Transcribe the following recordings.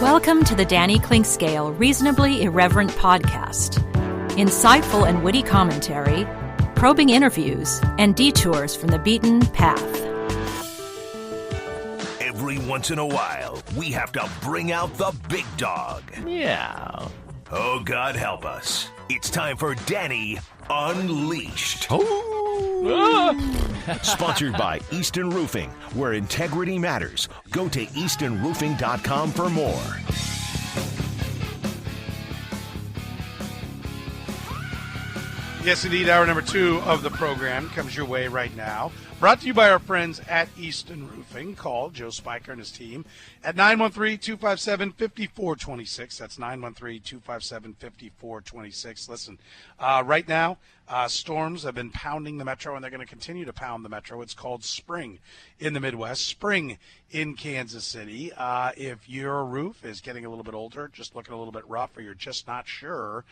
Welcome to the Danny Clinkscale Reasonably Irreverent podcast. Insightful and witty commentary, probing interviews, and detours from the beaten path. Every once in a while, we have to bring out the big dog. Yeah. Oh, God help us. It's time for Danny Unleashed. Sponsored by Easton Roofing, where integrity matters. Go to eastonroofing.com for more. Yes, indeed. Hour number 2 of the program comes your way right now. Brought to you by our friends at Easton Roofing. Call Joe Spiker and his team at 913-257-5426. That's 913-257-5426. Listen, right now, storms have been pounding the metro, and they're going to continue to pound the metro. It's called spring in the Midwest, spring in Kansas City. If your roof is getting a little bit older, just looking a little bit rough, or you're just not sure,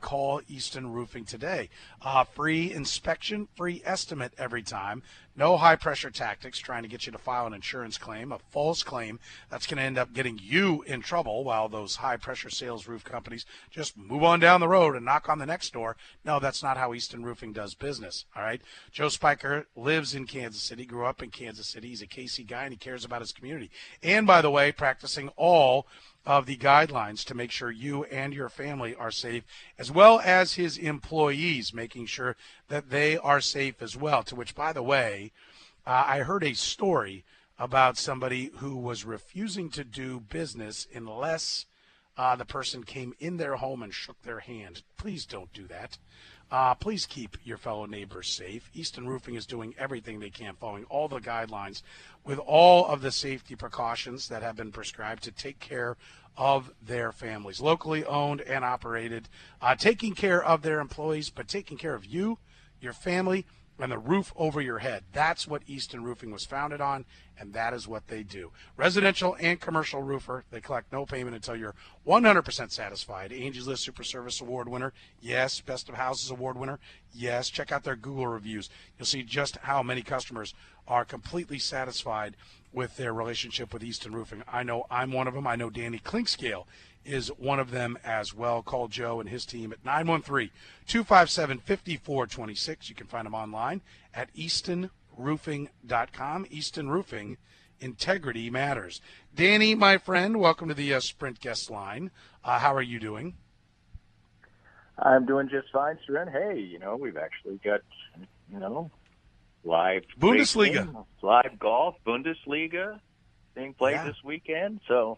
call Easton Roofing today. Free inspection, free estimate every time. No high-pressure tactics trying to get you to file an insurance claim, a false claim that's going to end up getting you in trouble while those high-pressure sales roof companies just move on down the road and knock on the next door. No, that's not how Easton Roofing does business, all right? Joe Spiker lives in Kansas City, grew up in Kansas City. He's a KC guy, and he cares about his community. And, by the way, practicing all of the guidelines to make sure you and your family are safe, as well as his employees, making sure that they are safe as well. To which, by the way, I heard a story about somebody who was refusing to do business unless the person came in their home and shook their hand. Please don't do that. Please keep your fellow neighbors safe. Easton Roofing is doing everything they can, following all the guidelines with all of the safety precautions that have been prescribed to take care of their families. Locally owned and operated, taking care of their employees, but taking care of you, your family, and the roof over your head. That's what Easton Roofing was founded on, and that is what they do. Residential and commercial roofer. They collect no payment until you're 100% satisfied. Angie's List Super Service Award winner. Yes. Best of Houses Award winner. Yes. Check out their Google reviews. You'll see just how many customers are completely satisfied with their relationship with Easton Roofing. I know I'm one of them. I know Danny Clinkscale is one of them as well. Call Joe and his team at 913-257-5426. You can find them online at eastonroofing.com. Easton Roofing, integrity matters. Danny, my friend, welcome to the Sprint guest line. How are you doing? I'm doing just fine, Soren. Hey, we've actually got, live Bundesliga, racing, live golf, Bundesliga being played this weekend. So,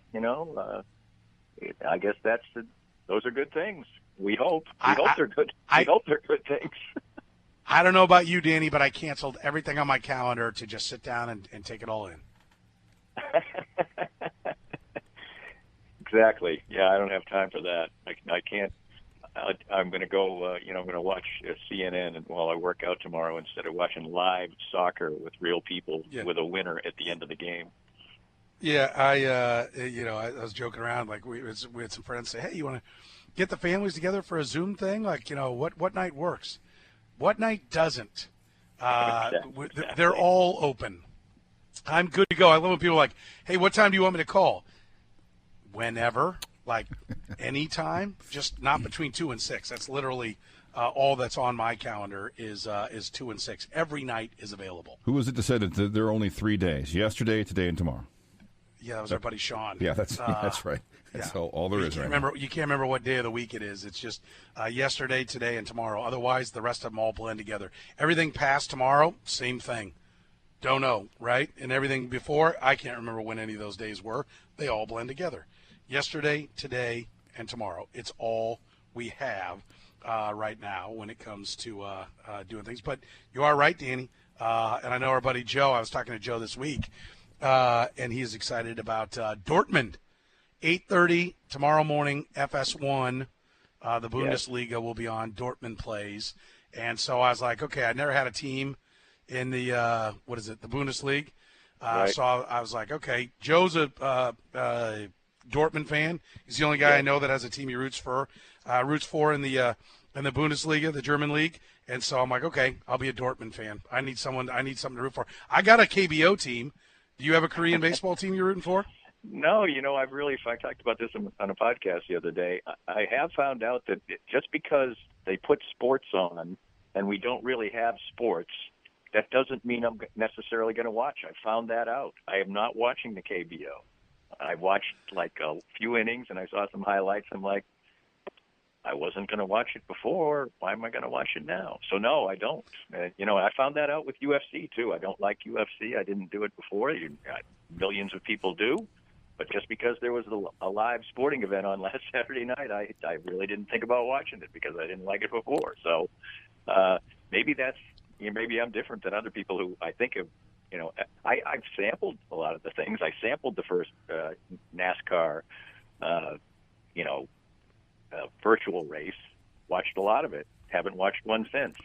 I guess those are good things. We hope. We hope they're good. We hope they're good things. I don't know about you, Danny, but I canceled everything on my calendar to just sit down and take it all in. Exactly. Yeah, I don't have time for that. I can't. I'm going to go. I'm going to watch CNN and while I work out tomorrow instead of watching live soccer with real people with a winner at the end of the game. Yeah, I was joking around. Like we had some friends say, "Hey, you want to get the families together for a Zoom thing? Like, what night works? What night doesn't? Exactly. They're all open. I'm good to go. I love when people are like, "Hey, what time do you want me to call?" Whenever, like anytime, just not between 2 and 6. That's literally all that's on my calendar is 2 and 6. Every night is available. Who was it that said that there are only 3 days? Yesterday, today, and tomorrow. Yeah, that was our buddy Sean. Yeah, that's right. That's all there is right now. You can't remember what day of the week it is. It's just yesterday, today, and tomorrow. Otherwise, the rest of them all blend together. Everything past tomorrow, same thing. Don't know, right? And everything before, I can't remember when any of those days were. They all blend together. Yesterday, today, and tomorrow. It's all we have right now when it comes to doing things. But you are right, Danny. And I know our buddy Joe. I was talking to Joe this week, and he is excited about Dortmund. 8:30 tomorrow morning, FS1. The Bundesliga will be on. Dortmund plays. And so I was like, okay, I never had a team in the, the Bundesliga. Right. So I was like, okay, Joe's a Dortmund fan. He's the only guy I know that has a team he roots for in the Bundesliga, the German league. And so I'm like, okay, I'll be a Dortmund fan. I need something to root for. I got a KBO team. Do you have a Korean baseball team you're rooting for? No, I talked about this on a podcast the other day. I have found out that just because they put sports on and we don't really have sports, that doesn't mean I'm necessarily going to watch. I found that out. I am not watching the KBO. I watched like a few innings and I saw some highlights. I'm like, I wasn't going to watch it before. Why am I going to watch it now? So no, I don't. I found that out with UFC too. I don't like UFC. I didn't do it before. Millions of people do. But just because there was a live sporting event on last Saturday night, I really didn't think about watching it because I didn't like it before. So maybe maybe I'm different than other people who I think of. I've sampled a lot of the things. I sampled the first NASCAR, virtual race. Watched a lot of it. Haven't watched one since.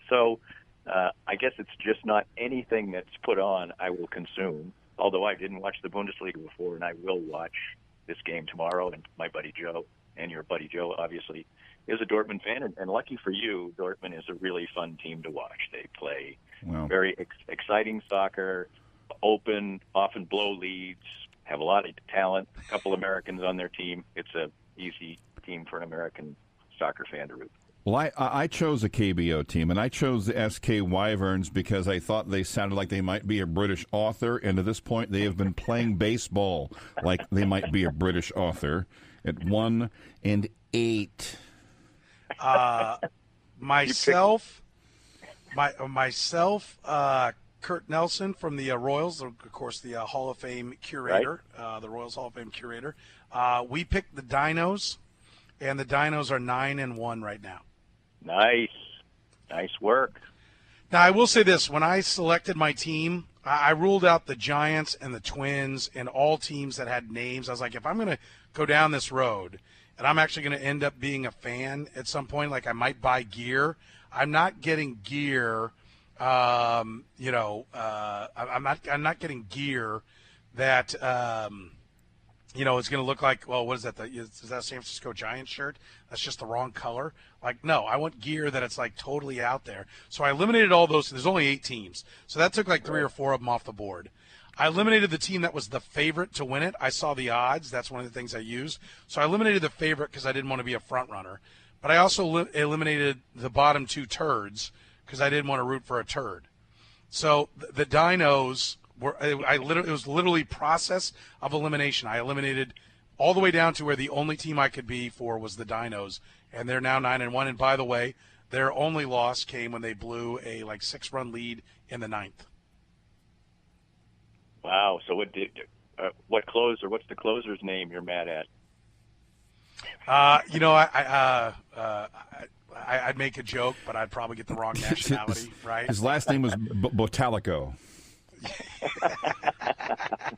So I guess it's just not anything that's put on I will consume. Although I didn't watch the Bundesliga before, and I will watch this game tomorrow. And my buddy Joe, and your buddy Joe, obviously, is a Dortmund fan. And lucky for you, Dortmund is a really fun team to watch. They play very exciting soccer, open, often blow leads, have a lot of talent, a couple Americans on their team. It's an easy team for an American soccer fan to root. Well, I chose a KBO team, and I chose the SK Wyverns because I thought they sounded like they might be a British author, and to this point they have been playing baseball like they might be a British author at 1-8. Myself, Kurt Nelson from the Royals, of course, the Hall of Fame curator, right. The Royals Hall of Fame curator. We picked the Dinos, and the Dinos are 9-1 right now. Nice work. Now, I will say this. When I selected my team, I ruled out the Giants and the Twins and all teams that had names. I was like, if I'm going to go down this road and I'm actually going to end up being a fan at some point, like I might buy gear, I'm not getting gear, I'm not getting gear that it's going to look like, well, what is that? Is that a San Francisco Giants shirt? That's just the wrong color. Like, no, I want gear that it's like totally out there. So I eliminated all those. There's only 8 teams. So that took like 3 or 4 of them off the board. I eliminated the team that was the favorite to win it. I saw the odds. That's one of the things I used. So I eliminated the favorite because I didn't want to be a front runner. But I also eliminated the bottom 2 turds because I didn't want to root for a turd. So the Dinos it was literally process of elimination. I eliminated all the way down to where the only team I could be for was the Dinos, and they're now 9-1. And by the way, their only loss came when they blew a 6-run lead in the 9th. Wow. So what's the closer's name you're mad at? I'd make a joke, but I'd probably get the wrong nationality, right? His last name was Botalico.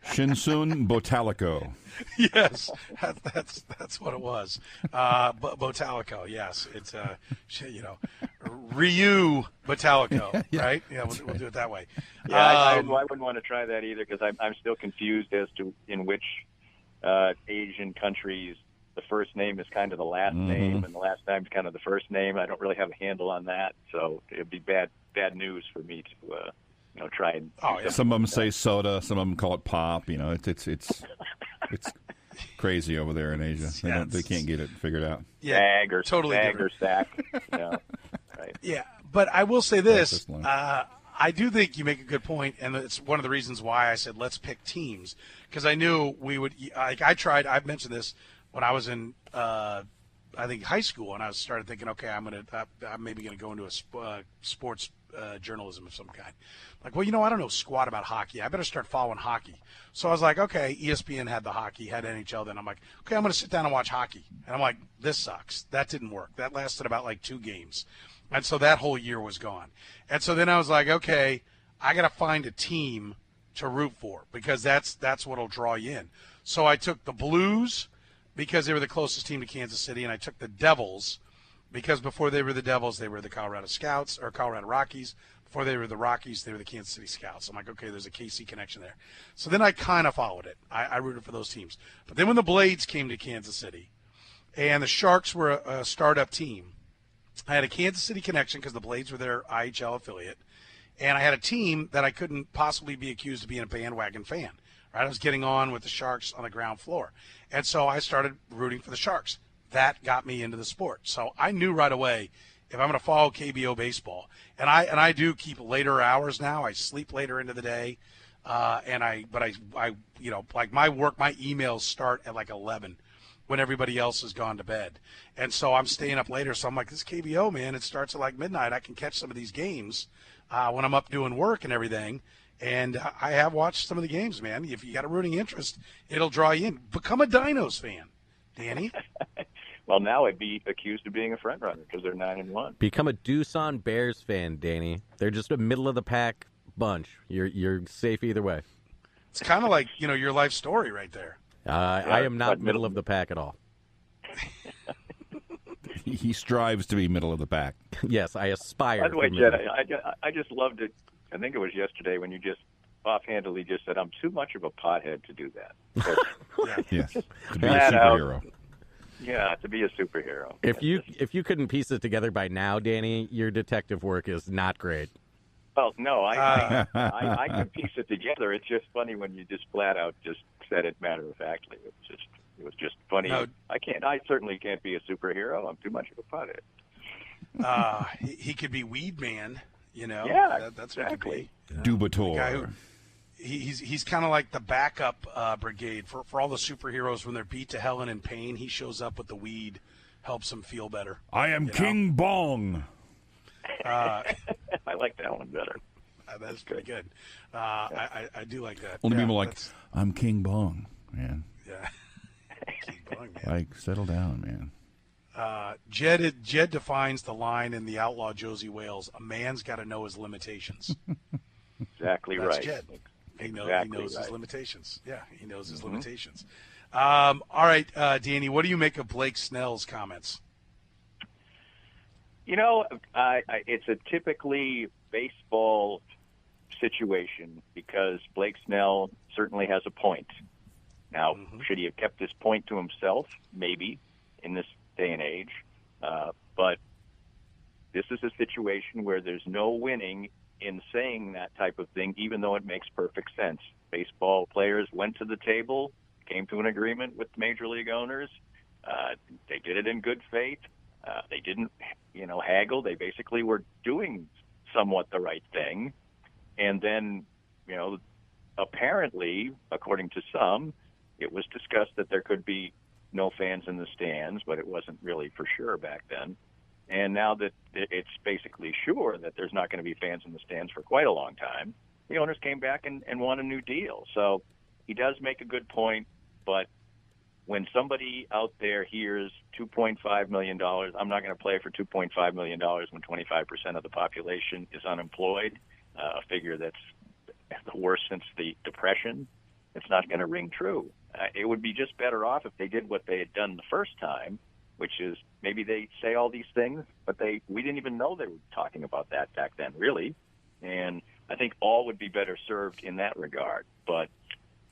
Shinsun Botalico. Yes, that's what it was. Botalico. Yes, it's Ryu Botalico, yeah, right? Yeah, we'll do it that way. Yeah, I wouldn't want to try that either because I'm still confused as to in which Asian countries the first name is kind of the last name and the last name is kind of the first name. I don't really have a handle on that, so it'd be bad news for me to. Try and. Oh, yeah. Some of them say soda. Some of them call it pop. It's crazy over there in Asia. They can't get it figured out. Yeah, bag or totally bag or sack. Right. Yeah, but I will say this: I do think you make a good point, and it's one of the reasons why I said let's pick teams because I knew we would. I've mentioned this when I was in. I think high school, and I started thinking, okay, I'm maybe gonna go into a sports journalism of some kind. Like, well, I don't know squat about hockey. I better start following hockey. So I was like, okay, ESPN had the hockey, had NHL. Then I'm like, okay, I'm gonna sit down and watch hockey. And I'm like, this sucks. That didn't work. That lasted about 2 games, and so that whole year was gone. And so then I was like, okay, I gotta find a team to root for because that's what'll draw you in. So I took the Blues because they were the closest team to Kansas City, and I took the Devils because before they were the Devils, they were the Colorado Scouts or Colorado Rockies. Before they were the Rockies, they were the Kansas City Scouts. I'm like, okay, there's a KC connection there. So then I kind of followed it. I rooted for those teams. But then when the Blades came to Kansas City and the Sharks were a startup team, I had a Kansas City connection because the Blades were their IHL affiliate. And I had a team that I couldn't possibly be accused of being a bandwagon fan. Right? I was getting on with the Sharks on the ground floor. And so I started rooting for the Sharks. That got me into the sport. So I knew right away, if I'm going to follow KBO baseball, and I do keep later hours now. I sleep later into the day, but I like my emails start at like 11 when everybody else has gone to bed, and so I'm staying up later. So I'm like, this KBO, man, it starts at like midnight. I can catch some of these games when I'm up doing work and everything. And I have watched some of the games, man. If you got a rooting interest, it'll draw you in. Become a Dinos fan, Danny. Well, now I'd be accused of being a front runner because they're 9-1. Become a Doosan Bears fan, Danny. They're just a middle of the pack bunch. You're safe either way. It's kind of like your life story right there. I am not middle of the pack at all. He strives to be middle of the pack. Yes, I aspire. By the way, to Jed, I just loved it. I think it was yesterday when you just offhandedly just said, "I'm too much of a pothead to do that." Yes, to be a superhero. Yeah, to be a superhero. If you couldn't piece it together by now, Danny, your detective work is not great. Well, no, I can piece it together. It's just funny when you just flat out just said it matter of factly. It was just funny. No. I certainly can't be a superhero. I'm too much of a pothead. He could be Weed Man. Yeah, that's exactly. what he could be. Dubator. He's kind of like the backup brigade for all the superheroes when they're beat to hell and in pain. He shows up with the weed, helps them feel better. I am King Bong. I like that one better. That's pretty good. I do like that. Only people like, I'm King Bong, man. Yeah. King Bong, man. Like, settle down, man. Jed defines the line in The Outlaw Josie Wales: a man's got to know his limitations. Exactly That's right. Jed. He knows right. his limitations. Yeah, he knows his limitations. All right, Danny, what do you make of Blake Snell's comments? It's a typically baseball situation because Blake Snell certainly has a point. Now, should he have kept this point to himself? Maybe, in this day and age. But this is a situation where there's no winning in saying that type of thing, even though it makes perfect sense. Baseball players went to the table, came to an agreement with major league owners. They did it in good faith. They didn't, haggle. They basically were doing somewhat the right thing. And then, apparently, according to some, it was discussed that there could be no fans in the stands, but it wasn't really for sure back then. And now that it's basically sure that there's not going to be fans in the stands for quite a long time, the owners came back and won a new deal. So he does make a good point, but when somebody out there hears $2.5 million, I'm not going to play for $2.5 million when 25% of the population is unemployed, a figure that's the worst since the Depression, it's not going to ring true. It would be just better off if they did what they had done the first time, which is maybe they say all these things, but we didn't even know they were talking about that back then, really. And I think all would be better served in that regard. But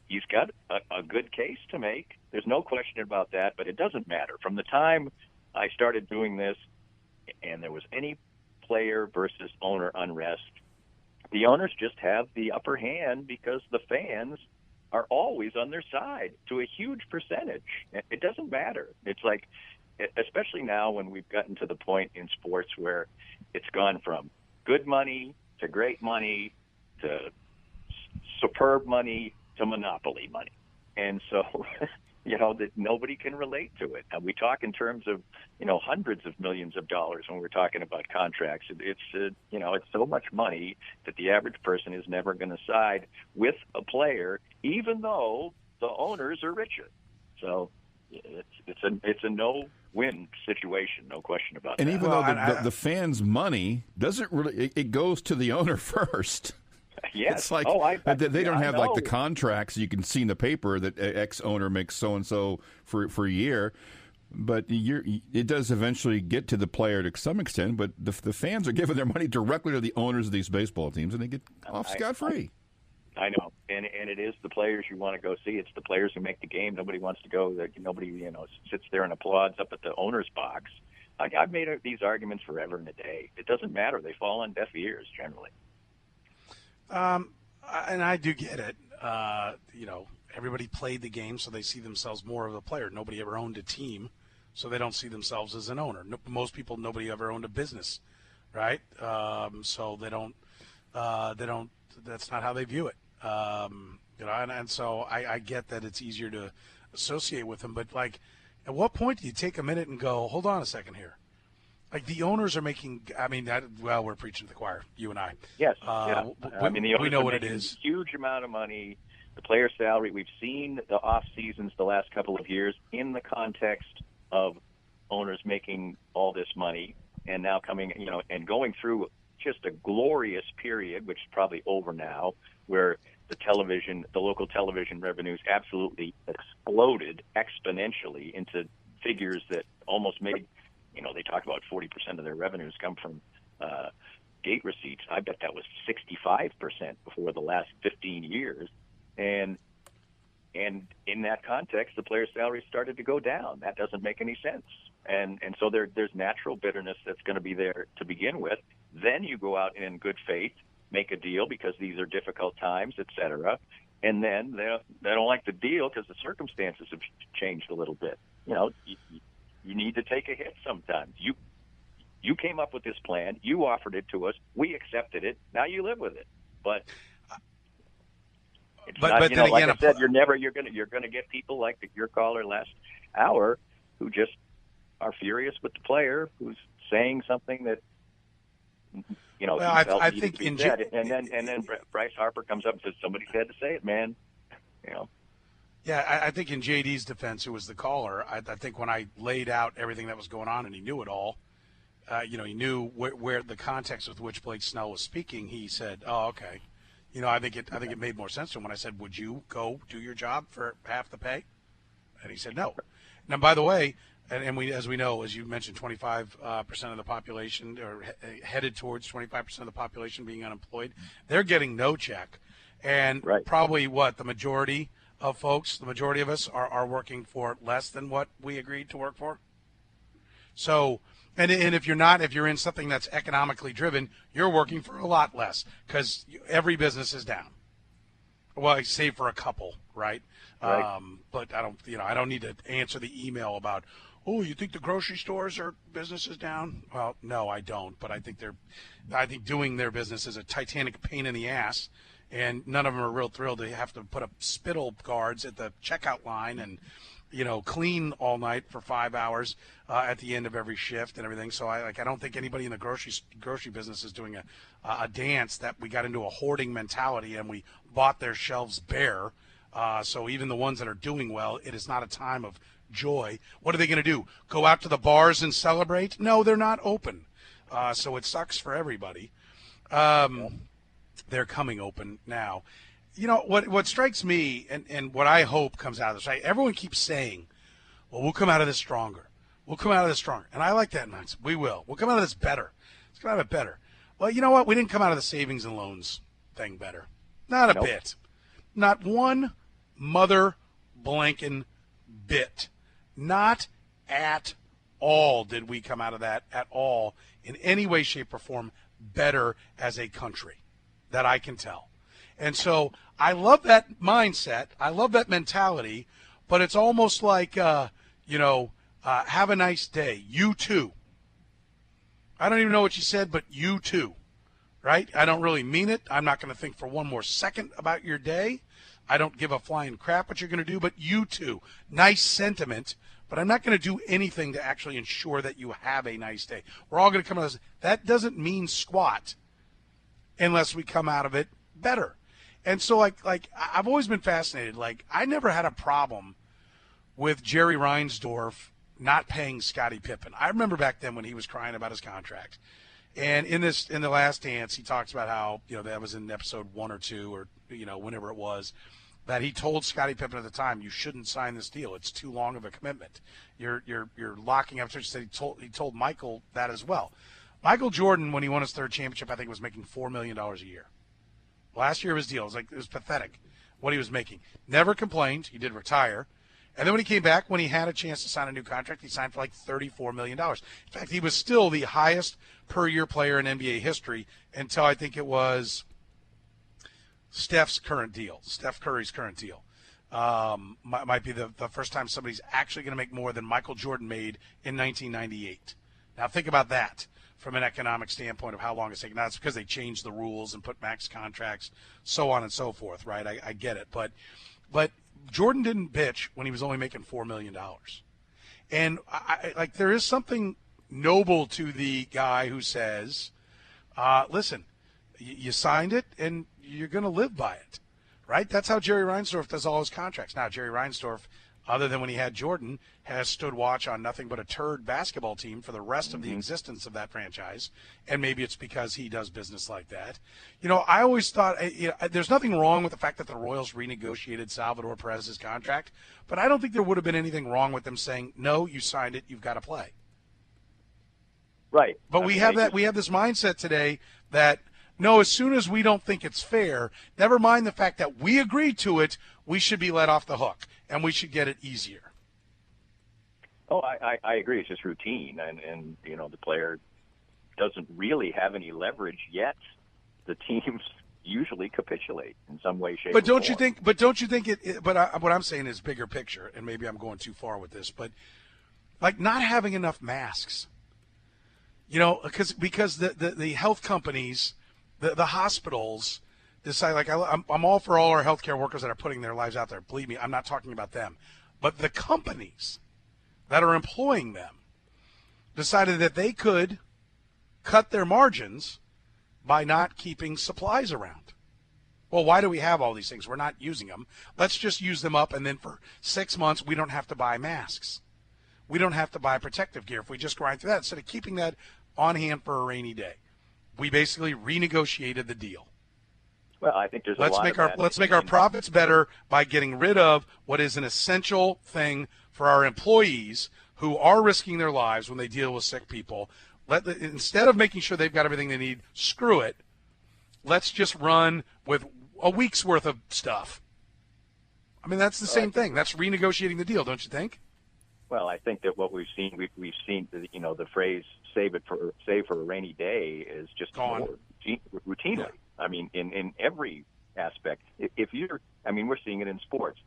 he's got a good case to make. There's no question about that, but it doesn't matter. From the time I started doing this and there was any player versus owner unrest, the owners just have the upper hand because the fans are always on their side to a huge percentage. It doesn't matter. It's like, especially now when we've gotten to the point in sports where it's gone from good money to great money to superb money to monopoly money. And so, that nobody can relate to it. And we talk in terms of, hundreds of millions of dollars when we're talking about contracts. It's so much money that the average person is never going to side with a player, even though the owners are richer. So it's a no-win situation, no question about that. And even though the fans' money doesn't really, it goes to the owner first. Yes. It's like they don't have like the contracts you can see in the paper that X owner makes so and so for a year, but it does eventually get to the player to some extent. But the fans are giving their money directly to the owners of these baseball teams, and they get off scot-free. I know, and it is the players you want to go see. It's the players who make the game. Nobody wants to go. Nobody sits there and applauds up at the owner's box. I've made these arguments forever and a day. It doesn't matter. They fall on deaf ears generally. And I do get it. Everybody played the game, so they see themselves more of a player. Nobody ever owned a team, so they don't see themselves as an owner. Most people, nobody ever owned a business, right? So they don't. That's not how they view it. And so I get that it's easier to associate with them. But like, at what point do you take a minute and go, hold on a second here? Like the owners are making. I mean, we're preaching to the choir, you and I. Yes. The owners we know are what it making is. A huge amount of money. The player salary. We've seen the off seasons the last couple of years in the context of owners making all this money, and now coming, and going through just a glorious period, which is probably over now, where the local television revenues absolutely exploded exponentially into figures that almost made. They talk about 40% of their revenues come from gate receipts. I bet that was 65% before the last 15 years. And in that context, the players' salaries started to go down. That doesn't make any sense. And so there's natural bitterness that's going to be there to begin with. Then you go out in good faith, make a deal because these are difficult times, et cetera. And then they don't like the deal because the circumstances have changed a little bit. You need to take a hit sometimes. You came up with this plan. You offered it to us. We accepted it. Now you live with it. But it's not, then like again, I said, you're gonna get people like your caller last hour who just are furious with the player who's saying something that I think and then Bryce Harper comes up and says somebody had to say it, man. Yeah, I think in JD's defense, who was the caller, I think when I laid out everything that was going on and he knew it all, he knew where the context with which Blake Snell was speaking. He said, "Oh, okay." I think it made more sense to him when I said, "Would you go do your job for half the pay?" And he said, "No." Now, by the way, and we, as we know, as you mentioned, 25% of the population, or headed towards 25% of the population being unemployed. They're getting no check, and probably the majority of folks, the majority of us are working for less than what we agreed to work for. So, and if you're in something that's economically driven, you're working for a lot less because every business is down. Well, save for a couple, right? But I don't need to answer the email about, oh, you think the grocery stores or business is down? Well, no, I don't. But I think doing their business is a titanic pain in the ass. And none of them are real thrilled to have to put up spittle guards at the checkout line and, clean all night for 5 hours at the end of every shift and everything. So I don't think anybody in the grocery business is doing a dance that we got into a hoarding mentality and we bought their shelves bare. So even the ones that are doing well, it is not a time of joy. What are they going to do? Go out to the bars and celebrate? No, they're not open. So it sucks for everybody. They're coming open now. What strikes me and what I hope comes out of this, right? Everyone keeps saying, well, we'll come out of this stronger. We'll come out of this stronger. And I like that mindset. We will. We'll come out of this better. Let's come out of it better. Well, you know what? We didn't come out of the savings and loans thing better. Not a bit. Not one mother blanking bit. Not at all did we come out of that at all in any way, shape, or form better as a country. That I can tell. And so I love that mindset. I love that mentality, but it's almost like, have a nice day. You too. I don't even know what you said, but you too, right? I don't really mean it. I'm not going to think for one more second about your day. I don't give a flying crap what you're going to do, but you too. Nice sentiment, but I'm not going to do anything to actually ensure that you have a nice day. We're all going to come out of this. That doesn't mean squat. Unless we come out of it better. And so, like I've always been fascinated. Like, I never had a problem with Jerry Reinsdorf not paying Scottie Pippen. I remember back then when he was crying about his contract. And in the Last Dance, he talks about how, that was in episode 1 or 2 or, whenever it was, that he told Scottie Pippen at the time, you shouldn't sign this deal. It's too long of a commitment. You're locking up. He told Michael that as well. Michael Jordan, when he won his third championship, I think was making $4 million a year. Last year of his deal, it was pathetic what he was making. Never complained. He did retire. And then when he came back, when he had a chance to sign a new contract, he signed for like $34 million. In fact, he was still the highest per-year player in NBA history until I think it was Steph Curry's current deal. Might be the first time somebody's actually going to make more than Michael Jordan made in 1998. Now think about that from an economic standpoint of how long it's taken. Now it's because they changed the rules and put max contracts, so on and so forth, right? I get it, but Jordan didn't bitch when he was only making $4 million. And I there is something noble to the guy who says, listen, you signed it and you're going to live by it, right? That's how Jerry Reinsdorf does all his contracts. Now, Jerry Reinsdorf, other than when he had Jordan, has stood watch on nothing but a turd basketball team for the rest of the existence of that franchise, and maybe it's because he does business like that. I always thought there's nothing wrong with the fact that the Royals renegotiated Salvador Perez's contract, but I don't think there would have been anything wrong with them saying, no, you signed it, you've got to play. Right. But we have this mindset today that, no, as soon as we don't think it's fair, never mind the fact that we agreed to it, we should be let off the hook, and we should get it easier. Oh, I agree. It's just routine, and the player doesn't really have any leverage yet. The teams usually capitulate in some way, shape, but or don't form. you think? But don't you think it? But what I'm saying is bigger picture, and maybe I'm going too far with this, but like not having enough masks. Because the health companies, the hospitals decide, like, I'm all for all our healthcare workers that are putting their lives out there. Believe me, I'm not talking about them. But the companies that are employing them decided that they could cut their margins by not keeping supplies around. Well, why do we have all these things? We're not using them. Let's just use them up, and then for 6 months we don't have to buy masks. We don't have to buy protective gear if we just grind through that. Instead of keeping that on hand for a rainy day, we basically renegotiated the deal. Well, I think let's make our profits better by getting rid of what is an essential thing for our employees who are risking their lives when they deal with sick people. Instead of making sure they've got everything they need, screw it. Let's just run with a week's worth of stuff. I mean, that's the same thing. That's renegotiating the deal, don't you think? Well, I think that what we've seen the phrase "save for a rainy day" is just gone routinely. Yeah. I mean, in every aspect. We're seeing it in sports,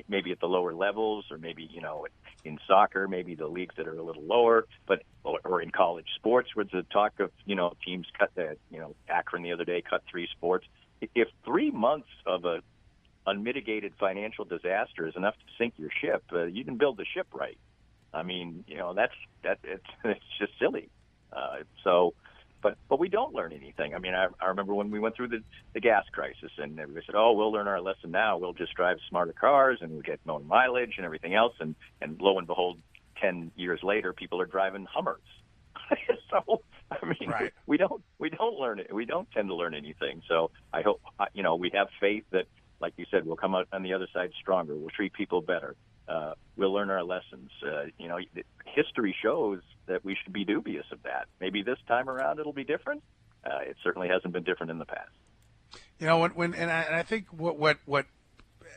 maybe at the lower levels, or maybe in soccer, maybe the leagues that are a little lower, or in college sports, where the talk of teams cut Akron the other day cut 3 sports. If 3 months of a unmitigated financial disaster is enough to sink your ship, you can build the ship right. I mean, it's just silly. But we don't learn anything. I mean, I remember when we went through the gas crisis, and everybody said, "Oh, we'll learn our lesson now. We'll just drive smarter cars, and we'll get more mileage and everything else." And lo and behold, 10 years later, people are driving Hummers. So, I mean, right. we don't learn it. We don't tend to learn anything. So I hope we have faith that, like you said, we'll come out on the other side stronger. We'll treat people better. We'll learn our lessons. History shows that we should be dubious of that. Maybe this time around it'll be different. It certainly hasn't been different in the past. I think what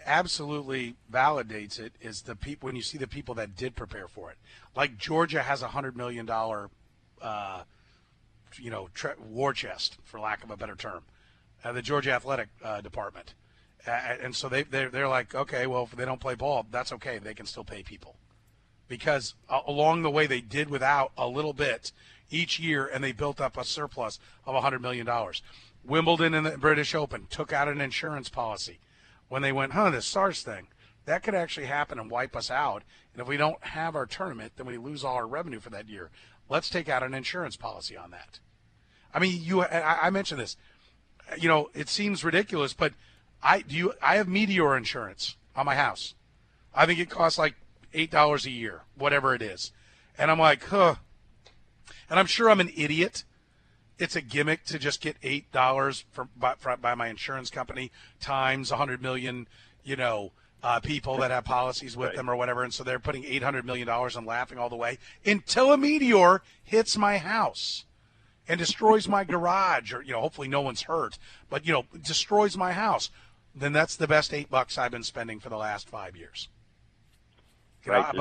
absolutely validates it is the people when you see the people that did prepare for it. Like Georgia has $100 million, war chest, for lack of a better term, the Georgia Athletic Department. And so they're like, okay, well, if they don't play ball, that's okay. They can still pay people. Because along the way they did without a little bit each year, and they built up a surplus of $100 million. Wimbledon and the British Open took out an insurance policy when they went, this SARS thing, that could actually happen and wipe us out. And if we don't have our tournament, then we lose all our revenue for that year. Let's take out an insurance policy on that. I mean, I mentioned this. It seems ridiculous, but I have Meteor insurance on my house. I think it costs like $8 a year, whatever it is. And I'm like, And I'm sure I'm an idiot. It's a gimmick to just get $8 by my insurance company times 100 million, people that have policies with them or whatever. And so they're putting $800 million and laughing all the way until a meteor hits my house and destroys my garage, or, hopefully no one's hurt, but, destroys my house. Then that's the best $8 I've been spending for the last 5 years. Right.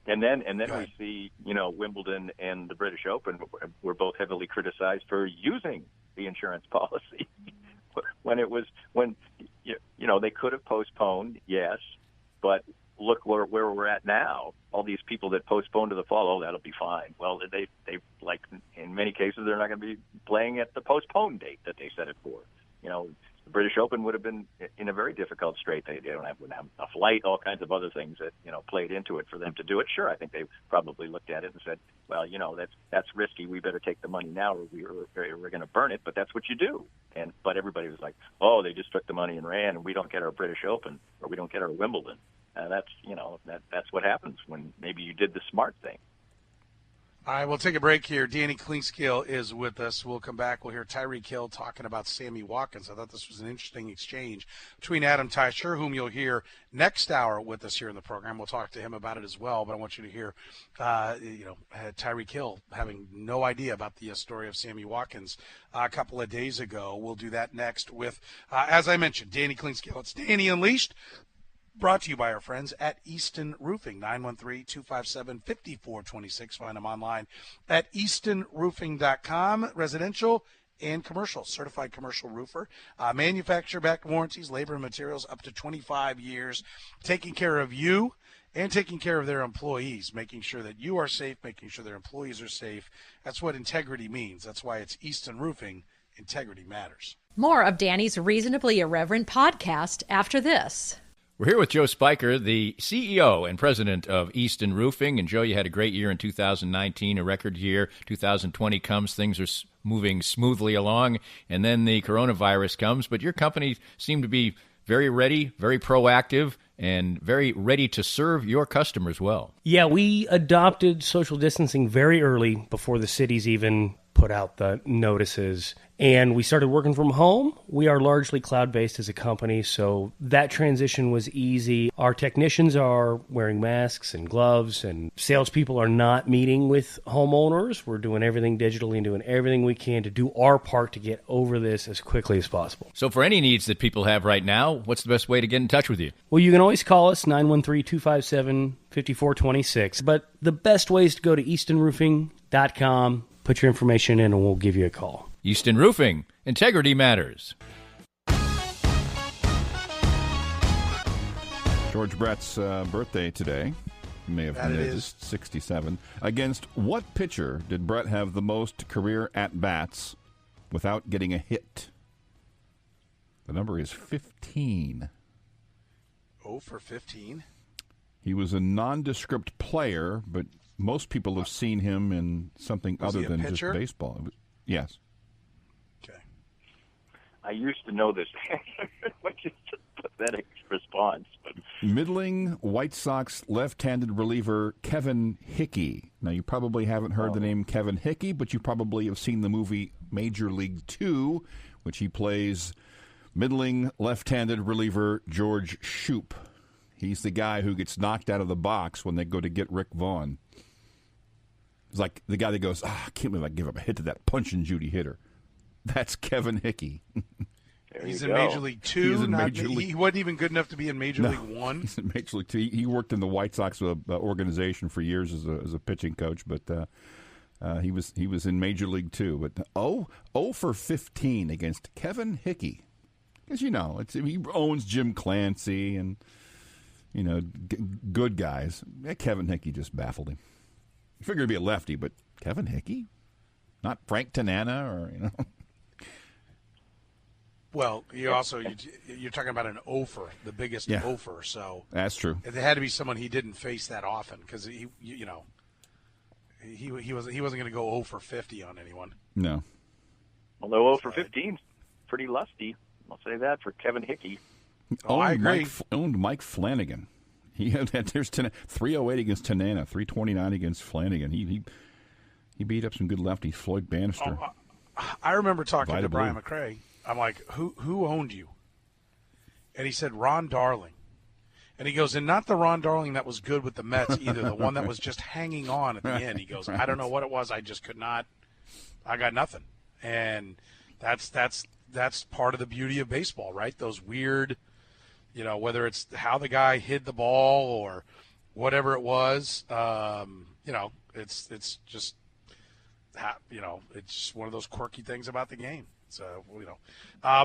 And then we see, Wimbledon and the British Open were both heavily criticized for using the insurance policy. when they could have postponed, yes, but look where we're at now. All these people that postponed to the fall, oh, that'll be fine. Well, they like in many cases they're not going to be playing at the postponed date that they set it for. The British Open would have been in a very difficult strait. They wouldn't have a flight, all kinds of other things that played into it for them to do it. Sure, I think they probably looked at it and said, well, that's risky. We better take the money now, or we're going to burn it. But that's what you do. But everybody was like, oh, they just took the money and ran, and we don't get our British Open, or we don't get our Wimbledon. That's what happens when maybe you did the smart thing. All right, we'll take a break here. Danny Clinkscale is with us. We'll come back. We'll hear Tyreek Hill talking about Sammy Watkins. I thought this was an interesting exchange between Adam Teicher, whom you'll hear next hour with us here in the program. We'll talk to him about it as well, but I want you to hear, Tyreek Hill having no idea about the story of Sammy Watkins a couple of days ago. We'll do that next with, as I mentioned, Danny Clinkscale. It's Danny Unleashed. Brought to you by our friends at Easton Roofing, 913-257-5426. Find them online at eastonroofing.com. Residential and commercial, certified commercial roofer. Manufacturer-backed warranties, labor and materials up to 25 years. Taking care of you and taking care of their employees, making sure that you are safe, making sure their employees are safe. That's what integrity means. That's why it's Easton Roofing. Integrity matters. More of Danny's Reasonably Irreverent podcast after this. We're here with Joe Spiker, the CEO and president of Easton Roofing. And, Joe, you had a great year in 2019, a record year. 2020 comes, things are moving smoothly along, and then the coronavirus comes. But your company seemed to be very ready, very proactive, and very ready to serve your customers well. Yeah, we adopted social distancing very early before the cities even put out the notices. And we started working from home. We are largely cloud-based as a company, so that transition was easy. Our technicians are wearing masks and gloves, and salespeople are not meeting with homeowners. We're doing everything digitally and doing everything we can to do our part to get over this as quickly as possible. So for any needs that people have right now, what's the best way to get in touch with you? Well, you can always call us, 913-257-5426. But the best way is to go to eastonroofing.com, put your information in, and we'll give you a call. Easton Roofing. Integrity matters. George Brett's birthday today. You may have noticed, 67. Against what pitcher did Brett have the most career at-bats without getting a hit? The number is 15. 0 for 15? He was a nondescript player, but most people have seen him in something other than just baseball. Yes. Okay. I used to know this, which is a pathetic response. But middling White Sox left-handed reliever Kevin Hickey. Now, you probably haven't heard the name Kevin Hickey, but you probably have seen the movie Major League 2, which he plays middling left-handed reliever George Shoup. He's the guy who gets knocked out of the box when they go to get Rick Vaughn. It's like the guy that goes, I can't believe I give up a hit to that Punch and Judy hitter. That's Kevin Hickey. He's in Major League 2. He wasn't even good enough to be in Major League 1. He's in Major League 2. He worked in the White Sox organization for years as a pitching coach, but he was in Major League 2. But 0 for 15 against Kevin Hickey. Because, he owns Jim Clancy and, good guys. Kevin Hickey just baffled him. You figured it'd be a lefty, but Kevin Hickey? Not Frank Tanana or, Well, you're talking about an offer, the biggest offer. So that's true. It had to be someone he didn't face that often because he wasn't going to go 0 for 50 on anyone. No. Although 0 for 15's pretty lusty, I'll say that for Kevin Hickey. I agree. Owned Mike Flanagan. He had there's 308 against Tanana, 329 against Flanagan. He beat up some good lefties. Floyd Bannister. I remember talking to Brian McRae. I'm like, who owned you? And he said Ron Darling. And he goes, and not the Ron Darling that was good with the Mets either, the one that was just hanging on at the end. He goes, I don't know what it was. I just could not. I got nothing. And that's part of the beauty of baseball, right? Those weird, whether it's how the guy hid the ball or whatever it was, it's just, it's just one of those quirky things about the game. So,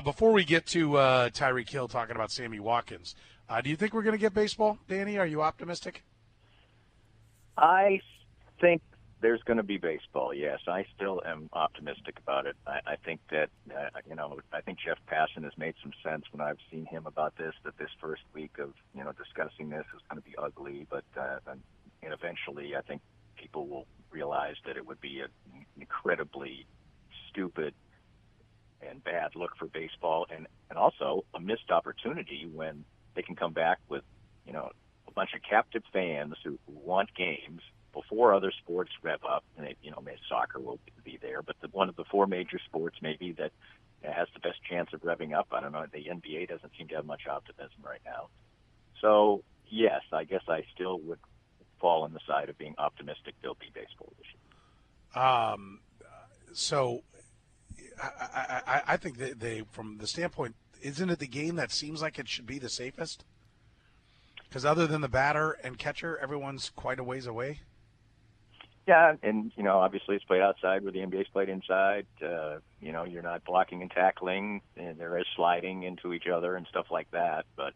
before we get to Tyreek Hill talking about Sammy Watkins, do you think we're going to get baseball, Danny? Are you optimistic? I think there's going to be baseball, yes. I still am optimistic about it. I think that, I think Jeff Passan has made some sense when I've seen him about this, that this first week of, discussing this is going to be ugly, but and eventually I think people will realize that it would be an incredibly stupid and bad look for baseball, and also a missed opportunity when they can come back with, a bunch of captive fans who want games before other sports rev up. And maybe soccer will be there, but one of the four major sports maybe that has the best chance of revving up. I don't know. The NBA doesn't seem to have much optimism right now. So yes, I guess I still would fall on the side of being optimistic there'll be baseball this year. So I think that they, from the standpoint, isn't it the game that seems like it should be the safest? Because other than the batter and catcher, everyone's quite a ways away. Yeah, and, obviously it's played outside where the NBA's played inside. You're not blocking and tackling, and there is sliding into each other and stuff like that. But,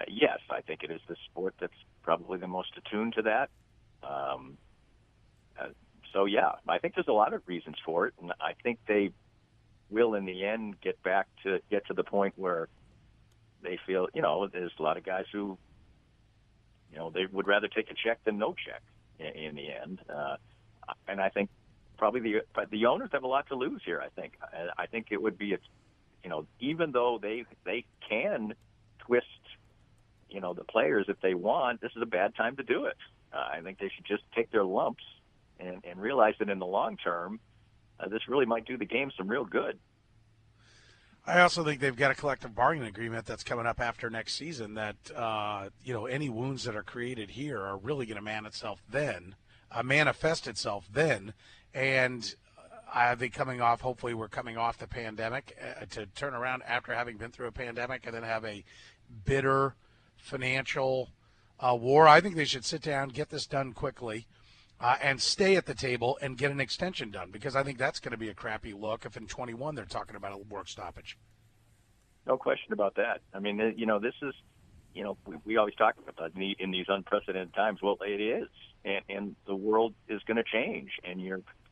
yes, I think it is the sport that's probably the most attuned to that. So, yeah, I think there's a lot of reasons for it, and I think they will, in the end, get to the point where they feel, there's a lot of guys who, they would rather take a check than no check in the end. And I think probably the owners have a lot to lose here, I think. I think it would be, even though they can twist, the players if they want, this is a bad time to do it. I think they should just take their lumps and realize that in the long term, this really might do the game some real good. I also think they've got a collective bargaining agreement that's coming up after next season that, any wounds that are created here are really going to manifest itself then. And I think hopefully we're coming off the pandemic to turn around after having been through a pandemic and then have a bitter financial war. I think they should sit down, get this done quickly, and stay at the table and get an extension done, because I think that's going to be a crappy look if in 21 they're talking about a work stoppage. No question about that. I mean, this is, we always talk about that in these unprecedented times. Well, it is, and the world is going to change, and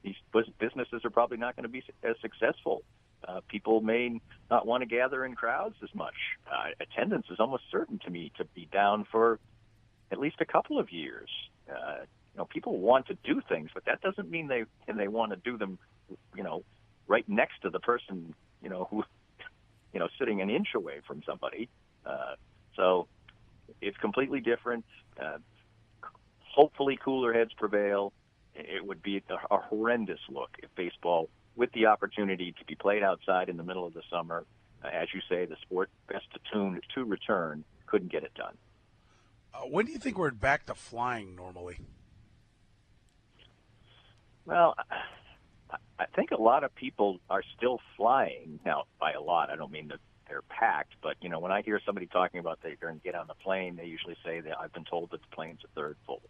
these businesses are probably not going to be as successful. People may not want to gather in crowds as much. Attendance is almost certain to me to be down for at least a couple of years. People want to do things, but that doesn't mean they want to do them, right next to the person, who, sitting an inch away from somebody. So it's completely different. Hopefully cooler heads prevail. It would be a horrendous look if baseball, with the opportunity to be played outside in the middle of the summer, as you say, the sport best attuned to return, couldn't get it done. When do you think we're back to flying normally? Well, I think a lot of people are still flying. Now, by a lot, I don't mean that they're packed, but, when I hear somebody talking about they're going to get on the plane, they usually say that I've been told that the plane's a third full.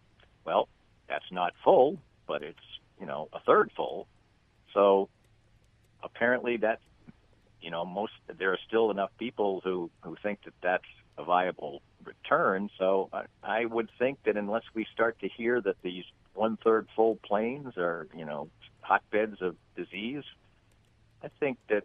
Well, that's not full, but it's, a third full. So apparently that, there are still enough people who think that that's a viable return. So I would think that unless we start to hear that these one-third full planes are, hotbeds of disease, I think that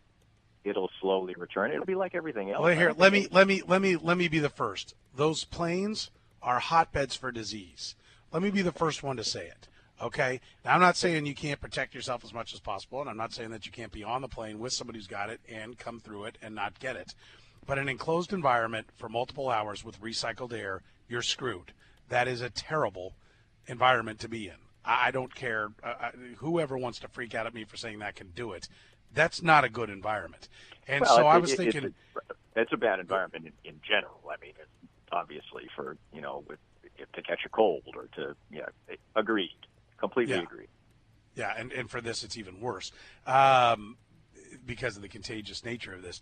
it'll slowly return. It'll be like everything else. Well, here, let me be the first. Those planes are hotbeds for disease. Let me be the first one to say it. Okay? Now, I'm not saying you can't protect yourself as much as possible, and I'm not saying that you can't be on the plane with somebody who's got it and come through it and not get it. But an enclosed environment for multiple hours with recycled air, you're screwed. That is a terrible environment to be in. I don't care. Whoever wants to freak out at me for saying that can do it. That's not a good environment. And well, so I was thinking. It's a bad environment in general. I mean, it's obviously for, to catch a cold or to, agreed. Completely agreed. Yeah, and for this, it's even worse because of the contagious nature of this.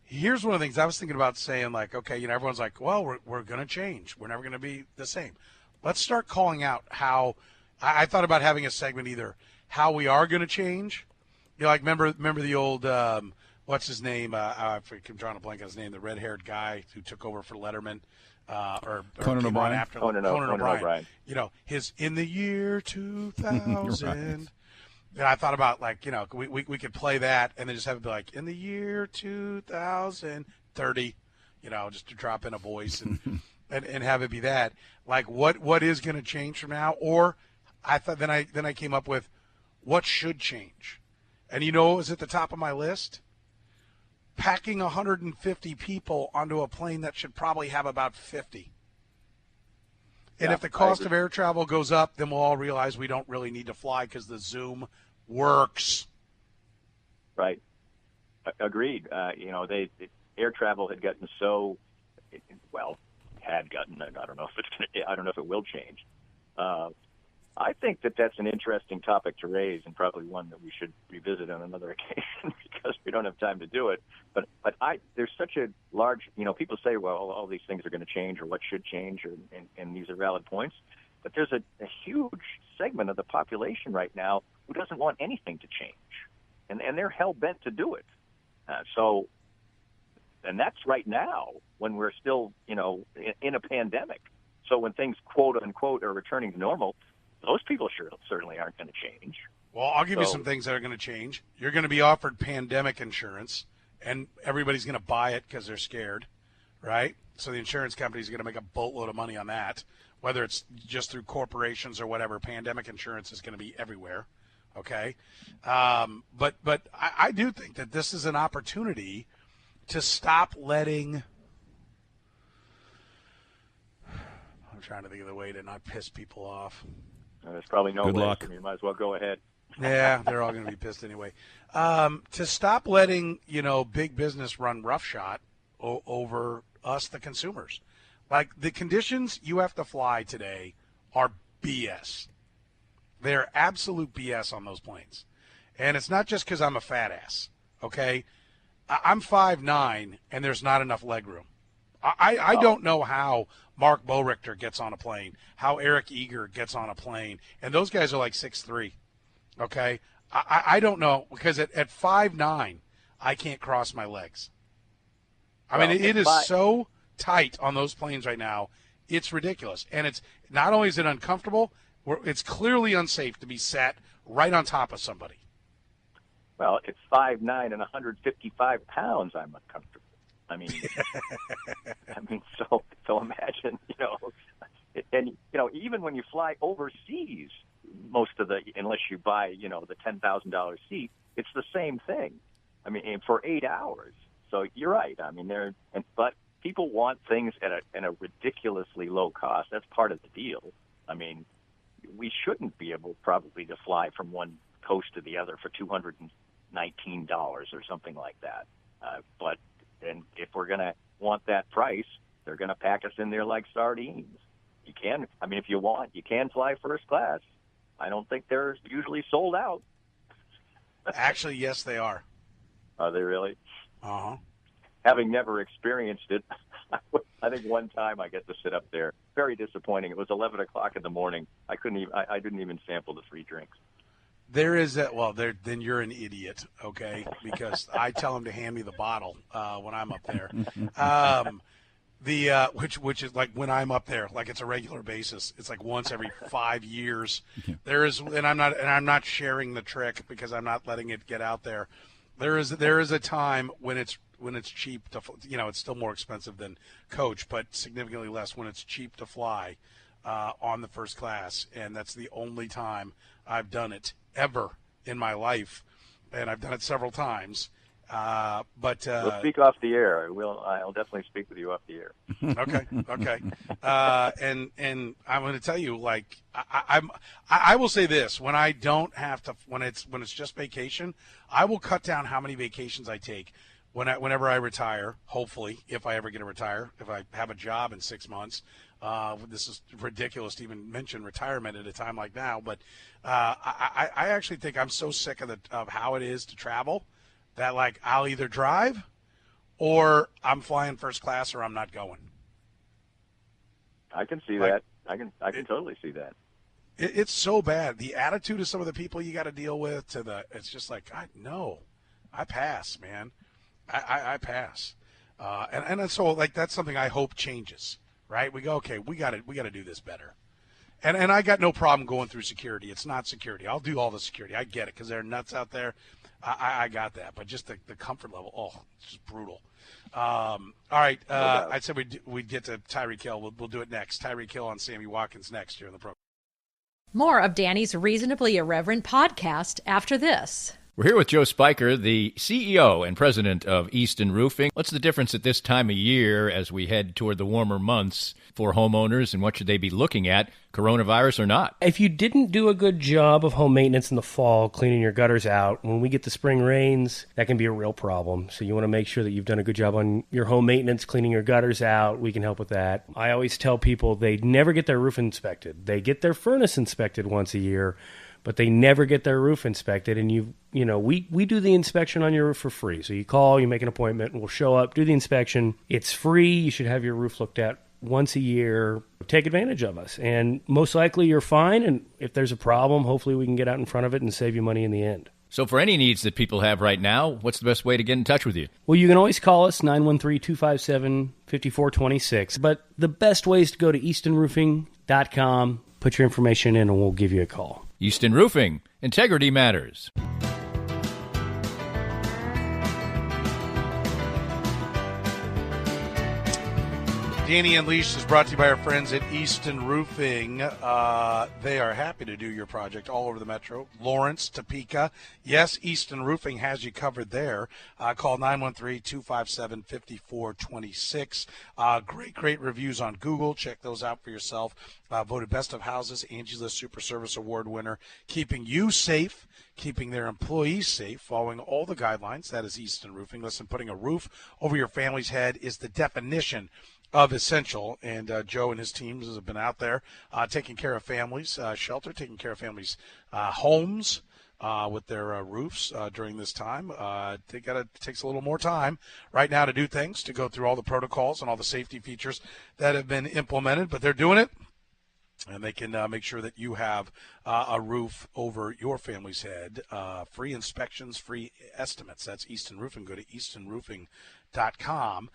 Here's one of the things I was thinking about saying, like, okay, everyone's like, well, we're going to change. We're never going to be the same. Let's start calling out how I thought about having a segment either how we are going to change. Like remember the old what's his name? I'm drawing a blank on his name. The red-haired guy who took over for Letterman, or Conan came on O'Brien? after Conan O'Brien. You know, his in the year 2000. Right. And I thought about, like, you know, we could play that and then just have it be like, in the year 2030, you know, just to drop in a voice and and have it be that. Like, what is going to change from now? Or I thought then I came up with what should change. And you know what was at the top of my list? Packing 150 people onto a plane that should probably have about 50. And if the cost of air travel goes up, then we'll all realize we don't really need to fly because the Zoom works. Right. Agreed. You know, air travel had gotten so, had gotten. I don't know if it will change. I think that's an interesting topic to raise, and probably one that we should revisit on another occasion because we don't have time to do it. But there's such a large, you know, people say, well, all these things are going to change, or what should change, and these are valid points. But there's a huge segment of the population right now who doesn't want anything to change, and they're hell bent to do it. And that's right now when we're still, you know, in a pandemic. So when things, quote unquote, are returning to normal, those people certainly aren't going to change. Well, I'll give you some things that are going to change. You're going to be offered pandemic insurance, and everybody's going to buy it because they're scared, right? So the insurance companies are going to make a boatload of money on that, whether it's just through corporations or whatever. Pandemic insurance is going to be everywhere, okay? But I do think that this is an opportunity to stop letting – I'm trying to think of the way to not piss people off. There's probably no Good way. luck. You might as well go ahead. Yeah, they're all going to be pissed anyway. To stop letting, you know, big business run roughshod over us, the consumers. Like, the conditions you have to fly today are BS. They're absolute BS on those planes. And it's not just because I'm a fat ass, okay? I'm 5'9", and there's not enough leg room. I don't know how Mark Borichter gets on a plane, how Eric Eager gets on a plane, and those guys are like 6'3", okay? I don't know, because at 5'9", I can't cross my legs. I mean, it is so tight on those planes right now, it's ridiculous. And it's not only is it uncomfortable, it's clearly unsafe to be sat right on top of somebody. Well, it's 5'9" and 155 pounds, I'm uncomfortable. I mean, so imagine, you know, and, you know, even when you fly overseas, unless you buy, you know, the $10,000 seat, it's the same thing. I mean, for 8 hours. So you're right. I mean, but people want things at a ridiculously low cost. That's part of the deal. I mean, we shouldn't be able probably to fly from one coast to the other for $219 or something like that. And if we're going to want that price, they're going to pack us in there like sardines. You can, I mean, if you want, you can fly first class. I don't think they're usually sold out. Actually, yes, they are. Are they really? Uh-huh. Having never experienced it, I think one time I get to sit up there. Very disappointing. It was 11 o'clock in the morning. I didn't even sample the free drinks. There is that. Well, then you're an idiot, okay? Because I tell them to hand me the bottle when I'm up there. Which is like when I'm up there, like it's a regular basis. It's like once every 5 years. There is, and I'm not sharing the trick because I'm not letting it get out there. There is a time when it's cheap to, you know, it's still more expensive than coach, but significantly less when it's cheap to fly on the first class, and that's the only time I've done it ever in my life, and I've done it several times. But we'll speak off the air. I'll definitely speak with you off the air. Okay. And I'm going to tell you, like, I will say this: when I don't have to, when it's just vacation, I will cut down how many vacations I take. Whenever I retire, hopefully, if I ever get to retire, if I have a job in 6 months. This is ridiculous to even mention retirement at a time like now, but I actually think I'm so sick of how it is to travel that, like, I'll either drive or I'm flying first class or I'm not going. I can see that. I can totally see that. It's so bad. The attitude of some of the people you got to deal with it's just like, God, no, I pass, man. I pass. And so like that's something I hope changes, right? We go, okay, we got to do this better. And I got no problem going through security. It's not security. I'll do all the security. I get it because they're nuts out there. I got that. But just the comfort level, it's just brutal. All right. I said we'd get to Tyreek Hill. We'll do it next. Tyreek Hill on Sammy Watkins next here in the program. More of Danny's Reasonably Irreverent podcast after this. We're here with Joe Spiker, the CEO and president of Easton Roofing. What's the difference at this time of year as we head toward the warmer months for homeowners, and what should they be looking at, coronavirus or not? If you didn't do a good job of home maintenance in the fall, cleaning your gutters out, when we get the spring rains, that can be a real problem. So you want to make sure that you've done a good job on your home maintenance, cleaning your gutters out. We can help with that. I always tell people they never get their roof inspected. They get their furnace inspected once a year, but they never get their roof inspected. And we do the inspection on your roof for free. So you call, you make an appointment, and we'll show up, do the inspection. It's free. You should have your roof looked at once a year. Take advantage of us. And most likely you're fine. And if there's a problem, hopefully we can get out in front of it and save you money in the end. So for any needs that people have right now, what's the best way to get in touch with you? Well, you can always call us, 913-257-5426. But the best way is to go to eastonroofing.com, put your information in, and we'll give you a call. Easton Roofing. Integrity matters. Danny Unleashed is brought to you by our friends at Easton Roofing. They are happy to do your project all over the metro. Lawrence, Topeka. Yes, Easton Roofing has you covered there. Call 913-257-5426. Great reviews on Google. Check those out for yourself. Voted Best of Houses, Angie's List Super Service Award winner. Keeping you safe, keeping their employees safe, following all the guidelines. That is Easton Roofing. Listen, putting a roof over your family's head is the definition of essential, and Joe and his teams have been out there taking care of families, shelter, taking care of families' homes with their roofs during this time. It takes a little more time right now to do things, to go through all the protocols and all the safety features that have been implemented, but they're doing it, and they can make sure that you have a roof over your family's head. Free inspections, free estimates. That's Easton Roofing. Go to eastonroofing.com.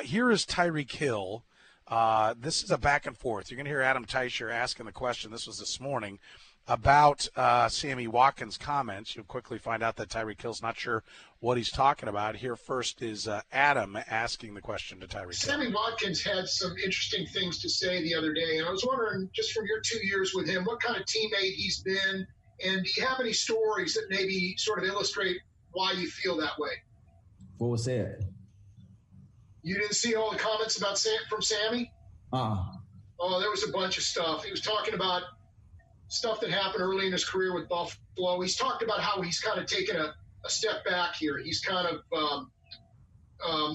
Here is Tyreek Hill. This is a back and forth. You're going to hear Adam Teicher asking the question. This was this morning about Sammy Watkins' comments. You'll quickly find out that Tyreek Hill's not sure what he's talking about. Here first is Adam asking the question to Tyreek Hill. Sammy Watkins had some interesting things to say the other day, and I was wondering, just from your 2 years with him, what kind of teammate he's been, and do you have any stories that maybe sort of illustrate why you feel that way? What was said? You didn't see all the comments from Sammy? Oh, there was a bunch of stuff. He was talking about stuff that happened early in his career with Buffalo. He's talked about how he's kind of taken a step back here. He's kind of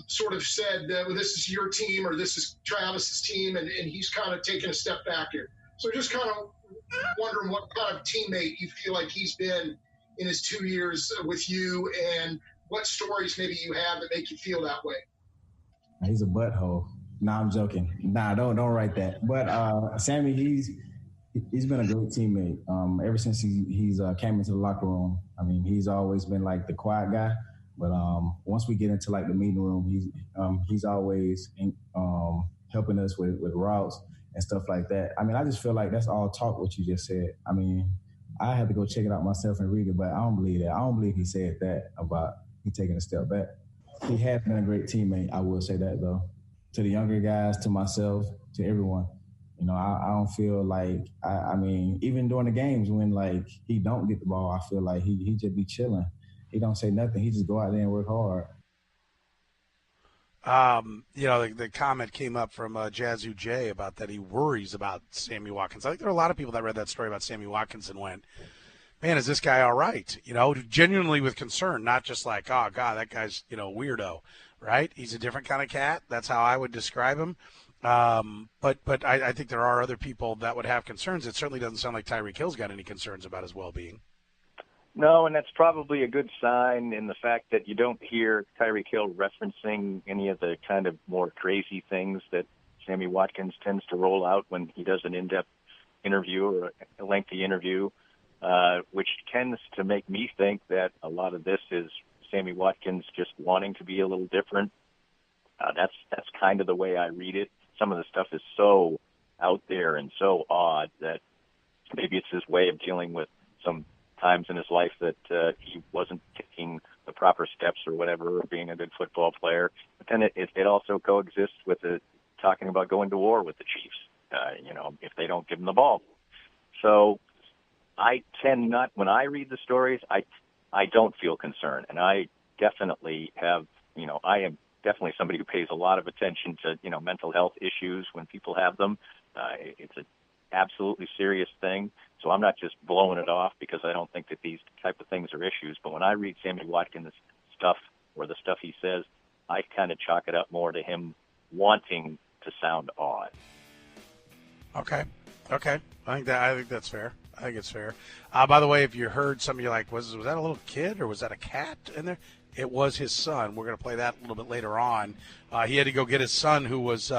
sort of said that, well, this is your team or this is Travis's team, and he's kind of taken a step back here. So just kind of wondering what kind of teammate you feel like he's been in his 2 years with you, and what stories maybe you have that make you feel that way. He's a butthole. Nah, I'm joking. Nah, don't write that. But Sammy, he's been a great teammate ever since he's came into the locker room. I mean, he's always been like the quiet guy. But once we get into like the meeting room, he's always helping us with routes and stuff like that. I mean, I just feel like that's all talk what you just said. I mean, I had to go check it out myself and read it, but I don't believe that. I don't believe he said that about he taking a step back. He has been a great teammate. I will say that, though. To the younger guys, to myself, to everyone. You know, I don't feel like, I mean, even during the games when, like, he don't get the ball, I feel like he just be chilling. He don't say nothing. He just go out there and work hard. The comment came up from Jazzu J about that he worries about Sammy Watkins. I think there are a lot of people that read that story about Sammy Watkins and went, man, is this guy all right? You know, genuinely with concern, not just like, oh, God, that guy's, weirdo, right? He's a different kind of cat. That's how I would describe him. But I think there are other people that would have concerns. It certainly doesn't sound like Tyreek Hill's got any concerns about his well-being. No, and that's probably a good sign in the fact that you don't hear Tyreek Hill referencing any of the kind of more crazy things that Sammy Watkins tends to roll out when he does an in-depth interview or a lengthy interview. Which tends to make me think that a lot of this is Sammy Watkins just wanting to be a little different. That's kind of the way I read it. Some of the stuff is so out there and so odd that maybe it's his way of dealing with some times in his life that he wasn't taking the proper steps or whatever, or being a good football player. But then it also coexists with talking about going to war with the Chiefs, if they don't give him the ball. So I tend not, when I read the stories, I don't feel concerned. And I definitely have, I am definitely somebody who pays a lot of attention to, mental health issues when people have them. It's an absolutely serious thing. So I'm not just blowing it off because I don't think that these type of things are issues. But when I read Sammy Watkins' stuff or the stuff he says, I kind of chalk it up more to him wanting to sound odd. Okay. I think that's fair. I think it's fair. By the way, if you heard somebody like, was that a little kid or was that a cat in there? It was his son. We're going to play that a little bit later on. He had to go get his son who was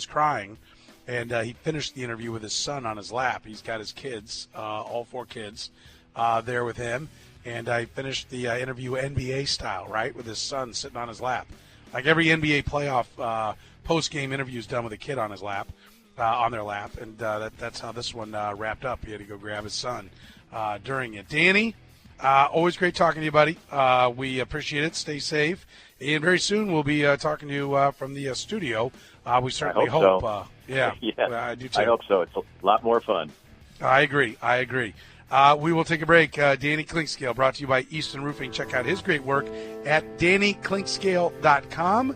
crying, and he finished the interview with his son on his lap. He's got his kids, all 4 kids, there with him, and I finished the interview NBA style, right, with his son sitting on his lap. Like every NBA playoff post-game interview is done with a kid on his lap. On their lap, and that's how this one wrapped up. He had to go grab his son during it. Danny, always great talking to you, buddy. We appreciate it. Stay safe. And very soon we'll be talking to you from the studio. We certainly hope. So. Yeah, I do too. I hope so. It's a lot more fun. I agree. We will take a break. Danny Clinkscale, brought to you by Easton Roofing. Check out his great work at DannyClinkscale.com.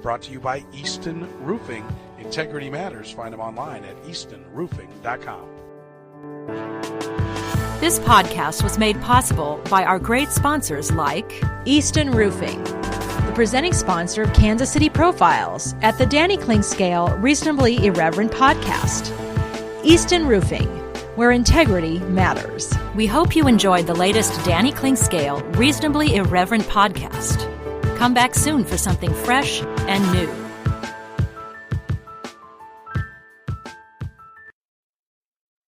Brought to you by Easton Roofing. Integrity matters. Find them online at eastonroofing.com. This podcast was made possible by our great sponsors like Easton Roofing, the presenting sponsor of Kansas City Profiles at the Danny Clinkscale Reasonably Irreverent podcast. Easton Roofing, where integrity matters. We hope you enjoyed the latest Danny Clinkscale Reasonably Irreverent podcast. Come back soon for something fresh and new.